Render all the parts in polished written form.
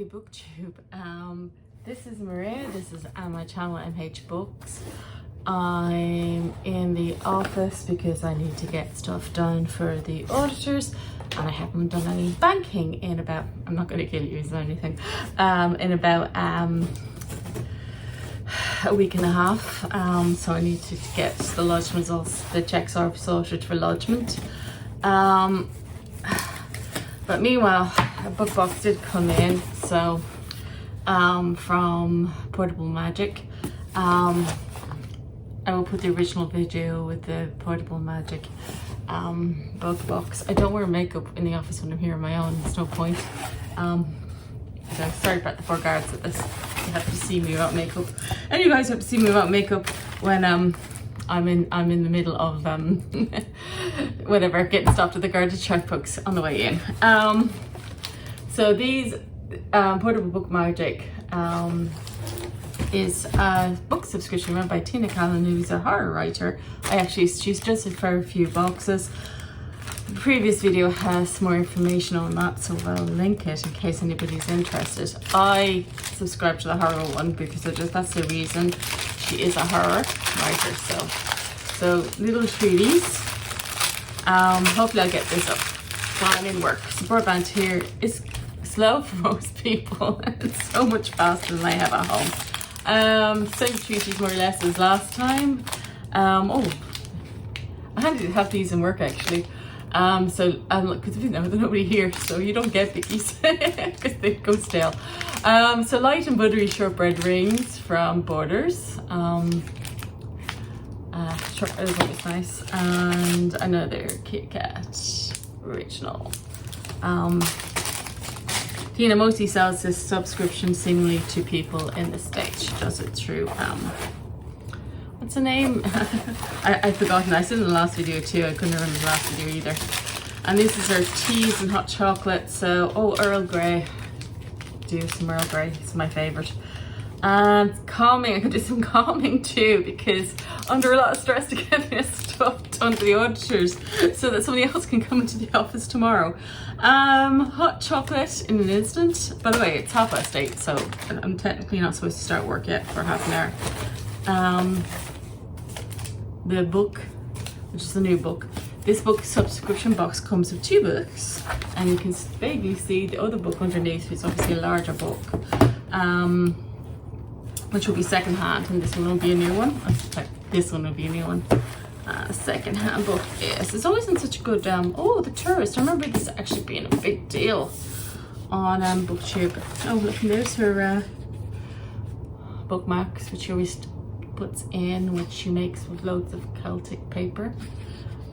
you, BookTube. This is Maria. This is my channel, MH Books. I'm in the office because I need to get stuff done for the auditors, and I haven't done any banking in about, I'm not going to kill you or anything, in about a week and a half. So I need to get the lodgement results, the checks are sorted for lodgement. But meanwhile, a book box did come in, so from Portable Magic. I will put the original video with the Portable Magic book box. I don't wear makeup in the office when I'm here on my own. There's no point. So sorry about the 4 guards at this. You have to see me without makeup, and you guys have to see me without makeup when I'm in the middle of whatever, getting stopped at the guard to check books on the way in. So these Portable Book Magic is a book subscription run by Tina Callan, who's a horror writer. She's just for a few boxes. The previous video has more information on that, so I'll link it in case anybody's interested. I subscribe to the horror one because that's the reason. She is a horror writer, so little treaties. Hopefully I'll get this up while I'm in work. So broadband here is slow for most people. It's so much faster than I have at home. Same treaties more or less as last time. Oh, I had to have these in work actually. Because there's nobody here, so you don't get biggies because they go stale. So light and buttery shortbread rings from Borders. Shortbread is always nice, and another Kit Kat original. Tina mostly sells this subscription seemingly to people in the States. She does it through what's the name? I've forgotten. I said in the last video too. I couldn't remember the last video either. And this is her teas and hot chocolate. So, Earl Grey. Do some Earl Grey. It's my favourite. And calming. I could do some calming too, because under a lot of stress to get this stuff done to the auditors so that somebody else can come into the office tomorrow. Hot chocolate in an instant. By the way, it's 8:30, so I'm technically not supposed to start work yet for half an hour. The book, which is a new book. This book subscription box comes with 2 books, and you can vaguely see the other book underneath, which is obviously a larger book, which will be second hand, and this one will be a new one. I suspect this one will be a new one. Second hand book. Yes, it's always in such a good. The Tourist. I remember this actually being a big deal on BookTube. Oh, look, and there's her bookmarks, which she always puts in, which she makes with loads of Celtic paper.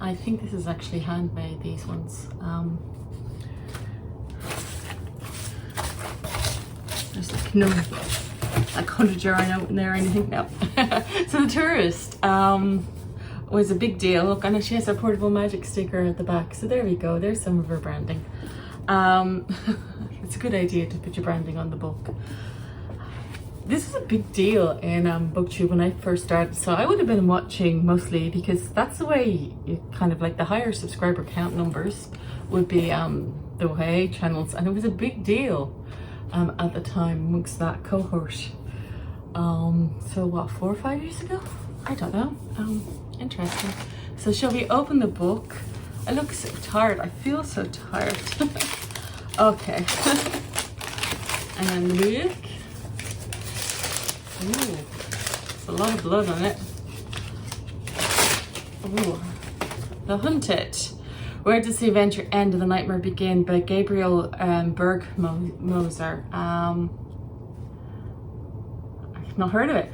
I think this is actually handmade, these ones. There's like no like €100 note in there or anything. No. So The Tourist was a big deal. Look, and she has a Portable Magic sticker at the back. So there we go. There's some of her branding. It's a good idea to put your branding on the book. This is a big deal in BookTube when I first started, so I would have been watching mostly because that's the way you kind of like the higher subscriber count numbers would be the way channels, and it was a big deal at the time amongst that cohort. So what, 4 or 5 years ago? I don't know. Interesting. So shall we open the book? I look so tired. I feel so tired. Okay. And then the book. Ooh, there's a lot of blood on it. Ooh, The Hunted. Where does the adventure end and the nightmare begin? By Gabriel Bergmoser. I've not heard of it.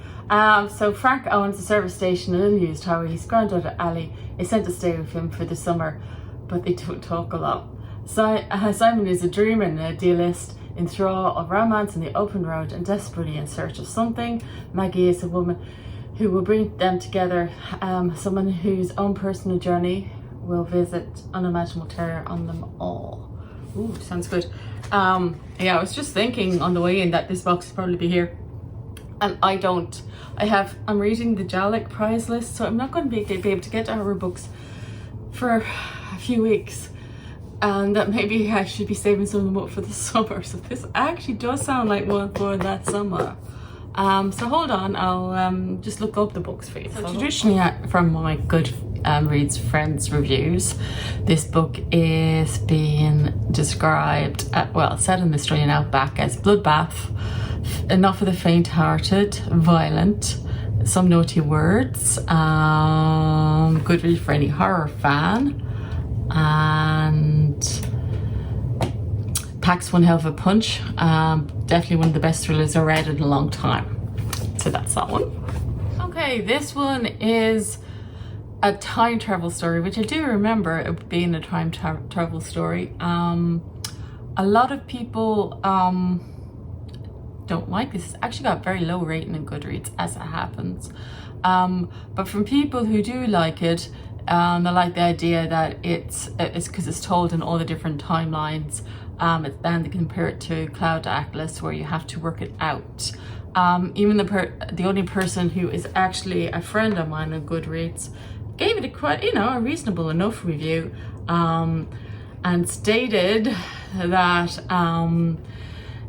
So Frank owns a service station in Ill Tower. His granddaughter Ali is sent to stay with him for the summer, but they don't talk a lot. Simon is a dreamer and an idealist, in thrall of romance in the open road and desperately in search of something. Maggie is a woman who will bring them together, someone whose own personal journey will visit unimaginable terror on them all. Ooh, sounds good. Yeah, I was just thinking on the way in that this box will probably be here. And I'm reading the Jalek prize list, so I'm not going to be able to get to our books for a few weeks. and that maybe I should be saving some of them up for the summer. So this actually does sound like one for that summer. So hold on, I'll just look up the books for you. So traditionally, from my good reads friends reviews, this book is being described, set in the Australian outback as bloodbath, not for the faint-hearted, violent, some naughty words, good read for any horror fan, and packs one hell of a punch. Definitely one of the best thrillers I read in a long time. So that's that one. Okay, this one is a time travel story, which I do remember it being a time travel story. A lot of people don't like this. It's actually got a very low rating in Goodreads, as it happens. But from people who do like it, they like the idea that it's because it's told in all the different timelines. Then they compare it to Cloud Atlas, where you have to work it out. Even the only person who is actually a friend of mine on Goodreads gave it a quite, a reasonable enough review, and stated that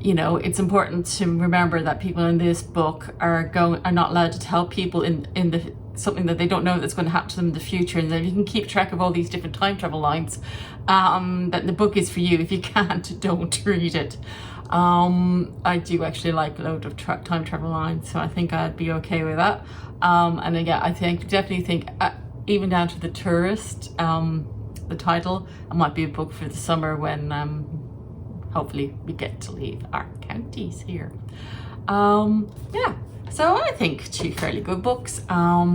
it's important to remember that people in this book are not allowed to tell people in something that they don't know that's going to happen to them in the future, and that you can keep track of all these different time travel lines, that the book is for you. If you can't, don't read it. I do actually like a load of time travel lines, so I think I'd be okay with that. And again, I definitely think even down to The Tourist, the title, it might be a book for the summer when hopefully we get to leave our counties here. Yeah, so I think two fairly good books. I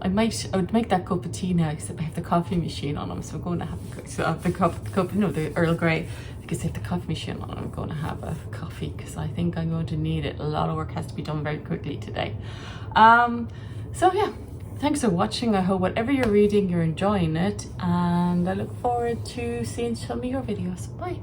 would make that cup of tea now, except I have the coffee machine on them, so I'm going to have the Earl Grey, because I have the coffee machine on. I'm going to have a coffee because I think I'm going to need it. A lot of work has to be done very quickly today. So yeah, thanks for watching. I hope whatever you're reading, you're enjoying it, and I look forward to seeing some of your videos. Bye.